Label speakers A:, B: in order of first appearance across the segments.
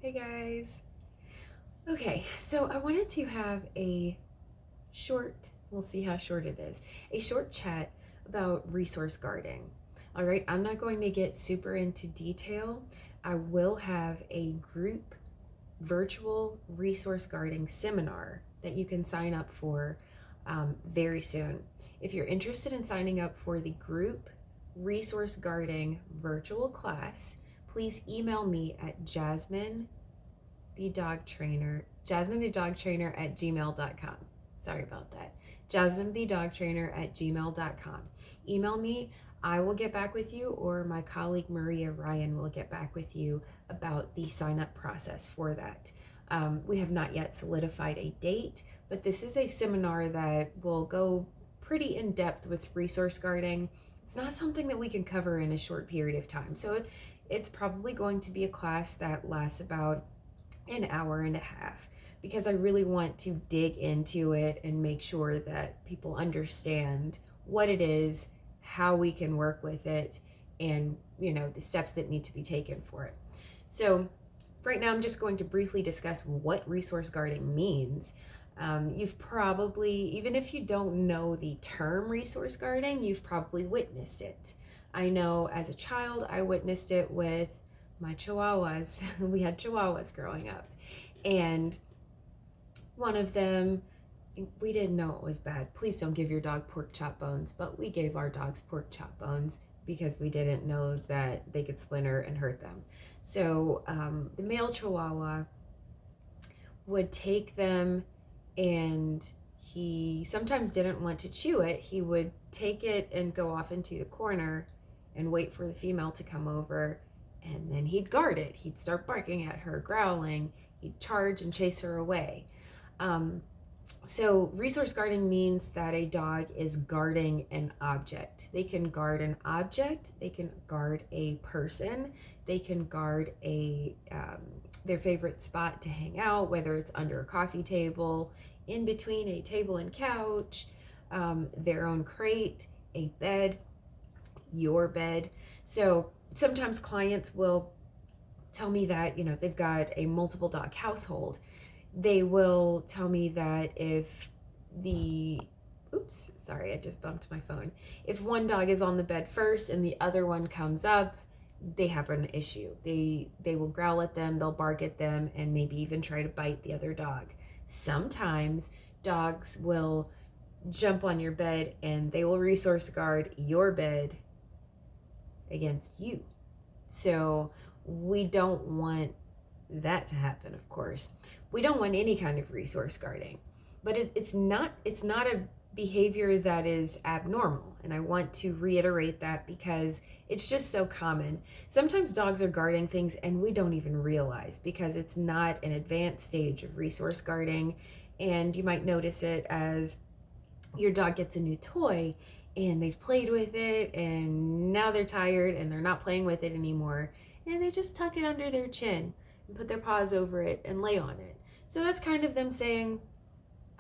A: Hey guys. Okay, so I wanted to have a short, we'll see how short it is, a short chat about resource guarding. All right, I'm not going to get super into detail. I will have a group virtual resource guarding seminar that you can sign up for very soon. If you're interested in signing up for the group resource guarding virtual class, please email me at Jasmine the dog trainer at gmail.com. Sorry about that. Jasmine the dog trainer at gmail.com. Email me. I will get back with you, or my colleague Maria Ryan will get back with you about the sign up process for that. We have not yet solidified a date, but this is a seminar that will go pretty in depth with resource guarding. It's not something that we can cover in a short period of time. So it's probably going to be a class that lasts about an hour and a half because I really want to dig into it and make sure that people understand what it is, how we can work with it, and the steps that need to be taken for it. So right now I'm just going to briefly discuss what resource guarding means. You've probably, even if you don't know the term resource guarding, you've probably witnessed it. I know as a child I witnessed it with my chihuahuas. We had chihuahuas growing up, and one of them, we didn't know it was bad. Please don't give your dog pork chop bones, but we gave our dogs pork chop bones because we didn't know that they could splinter and hurt them. So the male chihuahua would take them, and he sometimes didn't want to chew it. He would take it and go off into the corner and wait for the female to come over, and then he'd guard it. He'd start barking at her, growling. He'd charge and chase her away. So resource guarding means that a dog is guarding an object. They can guard an object, they can guard a person, they can guard their favorite spot to hang out, whether it's under a coffee table, in between a table and couch, their own crate, a bed, your bed. So sometimes clients will tell me that they've got a multiple dog household. They will tell me that if the oops, sorry, I just bumped my phone. If one dog is on the bed first and the other one comes up, they have an issue. They will growl at them, they'll bark at them, and maybe even try to bite the other dog. Sometimes dogs will jump on your bed and they will resource guard your bed against you. So we don't want that to happen, of course. We don't want any kind of resource guarding, but it's not a behavior that is abnormal, and I want to reiterate that because it's just so common. Sometimes dogs are guarding things and we don't even realize because it's not an advanced stage of resource guarding, and you might notice it as your dog gets a new toy and they've played with it and now they're tired and they're not playing with it anymore, and they just tuck it under their chin and put their paws over it and lay on it. So that's kind of them saying,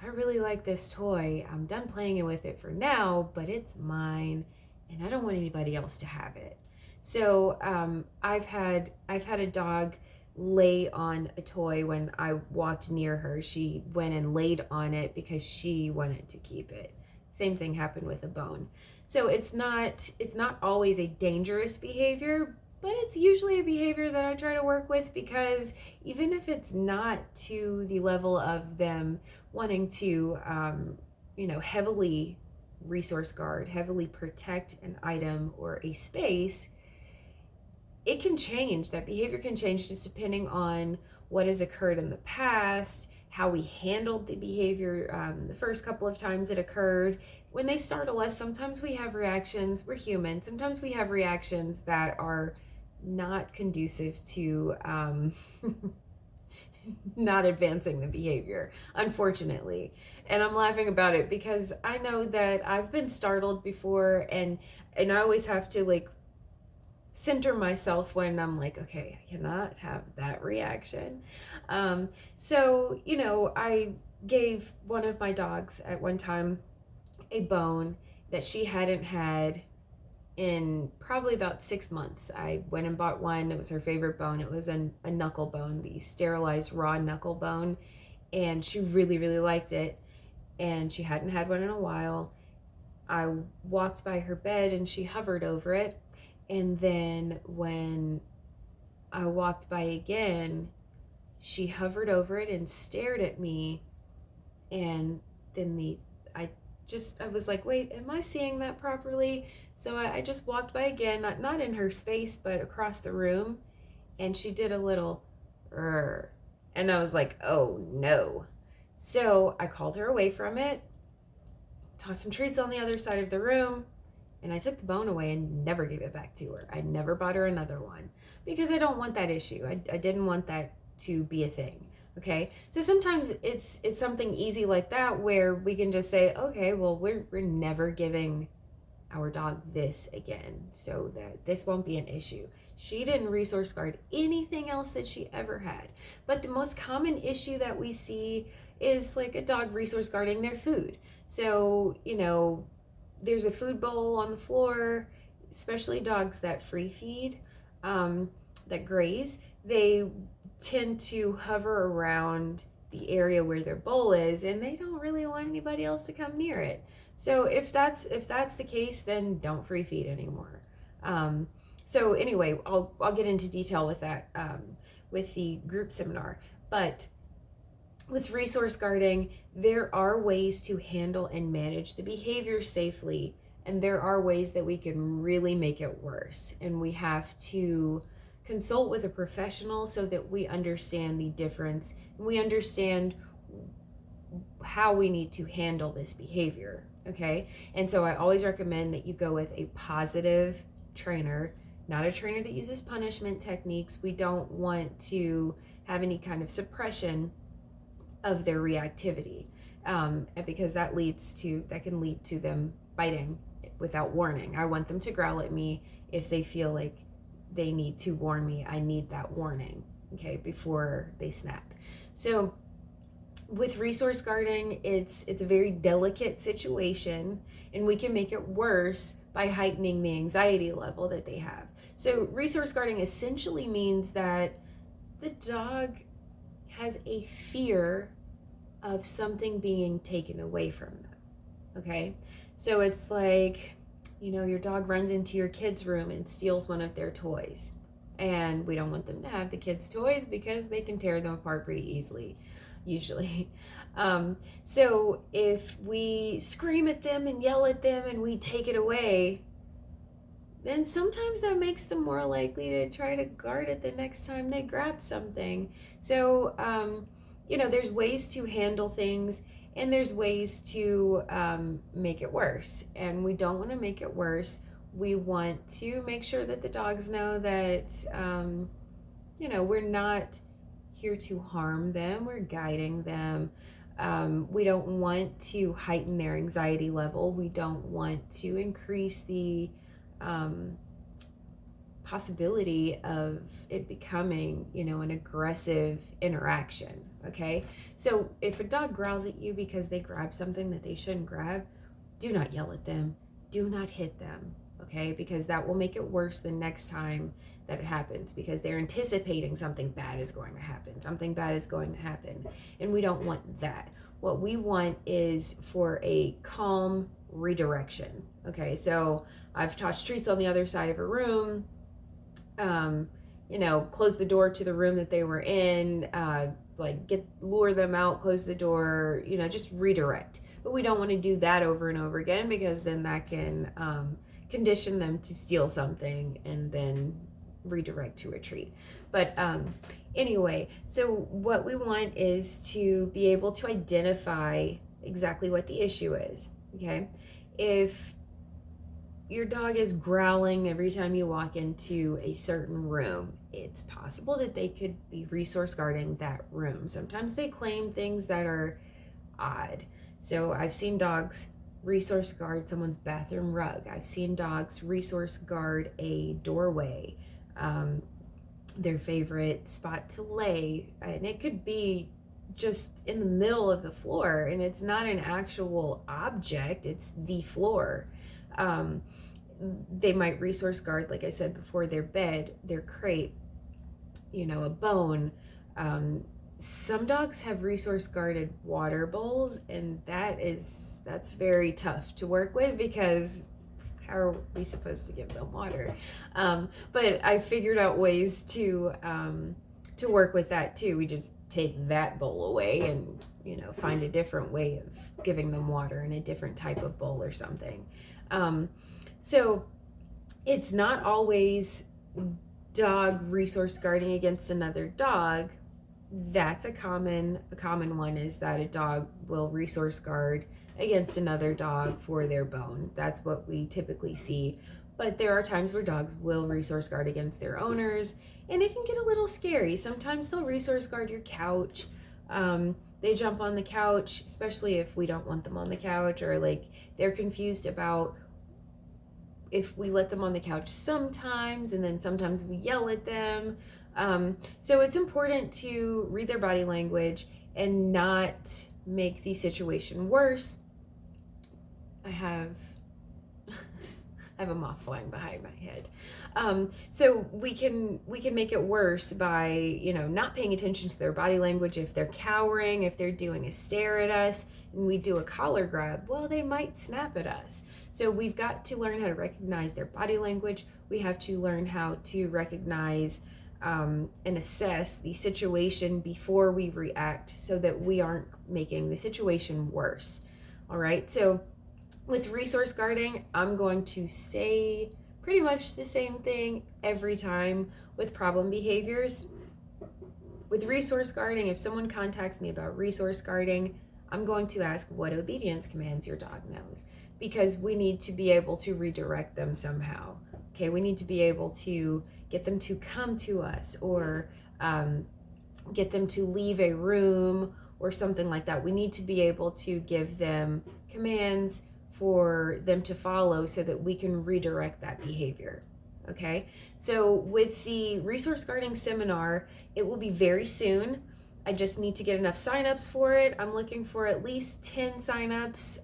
A: I really like this toy. I'm done playing with it for now, but it's mine and I don't want anybody else to have it. So I've had a dog lay on a toy when I walked near her. She went and laid on it because she wanted to keep it. Same thing happened with a bone. So it's not always a dangerous behavior, but it's usually a behavior that I try to work with because even if it's not to the level of them wanting to, heavily resource guard, heavily protect an item or a space, it can change. That behavior can change just depending on what has occurred in the past, how we handled the behavior the first couple of times it occurred. When they startle us, sometimes we have reactions. We're human. Sometimes we have reactions that are not conducive to not advancing the behavior, unfortunately. And I'm laughing about it because I know that I've been startled before, and I always have to center myself when I'm like, okay, I cannot have that reaction. So, I gave one of my dogs at one time a bone that she hadn't had in probably about 6 months. I went and bought one. It was her favorite bone. It was a knuckle bone, the sterilized raw knuckle bone. And she really, really liked it. And she hadn't had one in a while. I walked by her bed and she hovered over it. And then when I walked by again, she hovered over it and stared at me. And then I was like, wait, am I seeing that properly? So I just walked by again, not in her space, but across the room. And she did a little, and I was like, oh no. So I called her away from it, tossed some treats on the other side of the room, and I took the bone away and never gave it back to her. I never bought her another one because I don't want that issue. I didn't want that to be a thing. Okay, so sometimes it's something easy like that where we can just say, okay, well, we're never giving our dog this again, so that this won't be an issue. She didn't resource guard anything else that she ever had. But the most common issue that we see is like a dog resource guarding their food. So, there's a food bowl on the floor, especially dogs that free feed, that graze. They tend to hover around the area where their bowl is, and they don't really want anybody else to come near it. So if that's the case, then don't free feed anymore. So anyway, I'll get into detail with that with the group seminar. But with resource guarding, there are ways to handle and manage the behavior safely, and there are ways that we can really make it worse. And we have to consult with a professional so that we understand the difference and we understand how we need to handle this behavior. Okay, and so I always recommend that you go with a positive trainer, not a trainer that uses punishment techniques. We don't want to have any kind of suppression of their reactivity, because that can lead to them biting without warning. I want them to growl at me if they feel like they need to warn me. I need that warning, okay, before they snap. So with resource guarding, it's a very delicate situation, and we can make it worse by heightening the anxiety level that they have. So resource guarding essentially means that the dog has a fear of something being taken away from them. Okay, so it's like, your dog runs into your kid's room and steals one of their toys, and we don't want them to have the kids' toys because they can tear them apart pretty easily, usually. So if we scream at them and yell at them and we take it away, then sometimes that makes them more likely to try to guard it the next time they grab something. So, there's ways to handle things, and there's ways to make it worse. And we don't want to make it worse. We want to make sure that the dogs know that, we're not here to harm them. We're guiding them. We don't want to heighten their anxiety level. We don't want to increase the possibility of it becoming, an aggressive interaction. Okay, so if a dog growls at you because they grab something that they shouldn't grab, do not yell at them, do not hit them, okay, because that will make it worse the next time that it happens, because they're anticipating something bad is going to happen, and we don't want that. What we want is for a calm redirection. Okay, so I've tossed treats on the other side of a room, close the door to the room that they were in, lure them out, close the door, just redirect. But we don't want to do that over and over again, because then that can condition them to steal something and then redirect to a treat. But anyway, so what we want is to be able to identify exactly what the issue is. Okay, if your dog is growling every time you walk into a certain room, it's possible that they could be resource guarding that room. Sometimes they claim things that are odd. So I've seen dogs resource guard someone's bathroom rug. I've seen dogs resource guard a doorway, their favorite spot to lay, and it could be just in the middle of the floor, and it's not an actual object, it's the floor. they might resource guard, like I said before, their bed, their crate, a bone. Some dogs have resource guarded water bowls, and that's very tough to work with, because how are we supposed to give them water? But I figured out ways to work with that too. We just take that bowl away and find a different way of giving them water in a different type of bowl or something. So it's not always dog resource guarding against another dog. That's a common one, is that a dog will resource guard against another dog for their bone. That's what we typically see. But there are times where dogs will resource guard against their owners, and it can get a little scary. Sometimes they'll resource guard your couch. They jump on the couch, especially if we don't want them on the couch, or like they're confused about if we let them on the couch sometimes, and then sometimes we yell at them. So it's important to read their body language and not make the situation worse. I have a moth flying behind my head. So we can make it worse by not paying attention to their body language. If they're cowering, if they're doing a stare at us, and we do a collar grab, well, they might snap at us. So we've got to learn how to recognize their body language. We have to learn how to recognize and assess the situation before we react, so that we aren't making the situation worse. All right, so with resource guarding, I'm going to say pretty much the same thing every time with problem behaviors. With resource guarding, if someone contacts me about resource guarding, I'm going to ask what obedience commands your dog knows, because we need to be able to redirect them somehow. Okay, we need to be able to get them to come to us, or get them to leave a room or something like that. We need to be able to give them commands for them to follow, so that we can redirect that behavior. Okay, so with the resource guarding seminar, it will be very soon. I just need to get enough signups for it. I'm looking for at least 10 signups.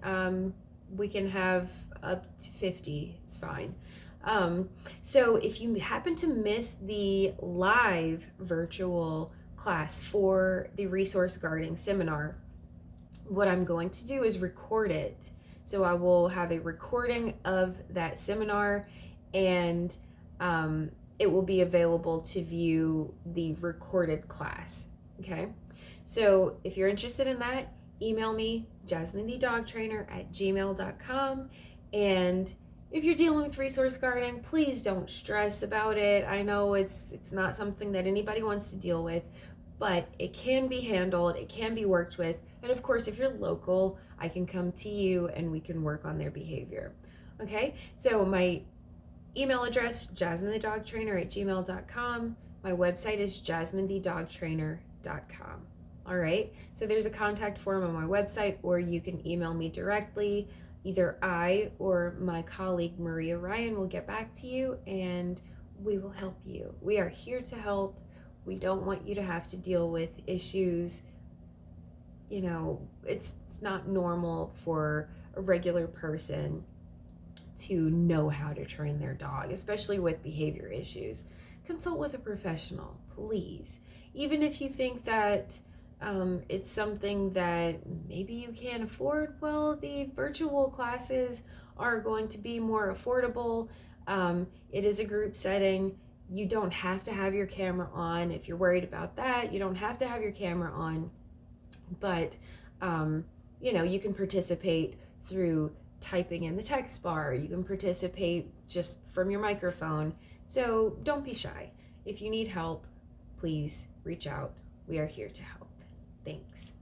A: We can have up to 50, it's fine. So if you happen to miss the live virtual class for the resource guarding seminar, what I'm going to do is record it. So I will have a recording of that seminar, and it will be available to view the recorded class. Okay, so if you're interested in that, email me, jasminethedogtrainer@gmail.com. And if you're dealing with resource guarding, please don't stress about it. I know it's not something that anybody wants to deal with, but it can be handled, it can be worked with. And of course, if you're local, I can come to you and we can work on their behavior. Okay, so my email address, jasminethedogtrainer@gmail.com. My website is jasminethedogtrainer.com. All right, so there's a contact form on my website, or you can email me directly. Either I or my colleague Maria Ryan will get back to you, and we will help you. We are here to help. We don't want you to have to deal with issues. It's not normal for a regular person to know how to train their dog, especially with behavior issues. Consult with a professional, please. Even if you think that it's something that maybe you can't afford, well, the virtual classes are going to be more affordable. It is a group setting. You don't have to have your camera on. If you're worried about that, you don't have to have your camera on. But, you can participate through typing in the text bar. You can participate just from your microphone. So don't be shy. If you need help, please reach out. We are here to help. Thanks.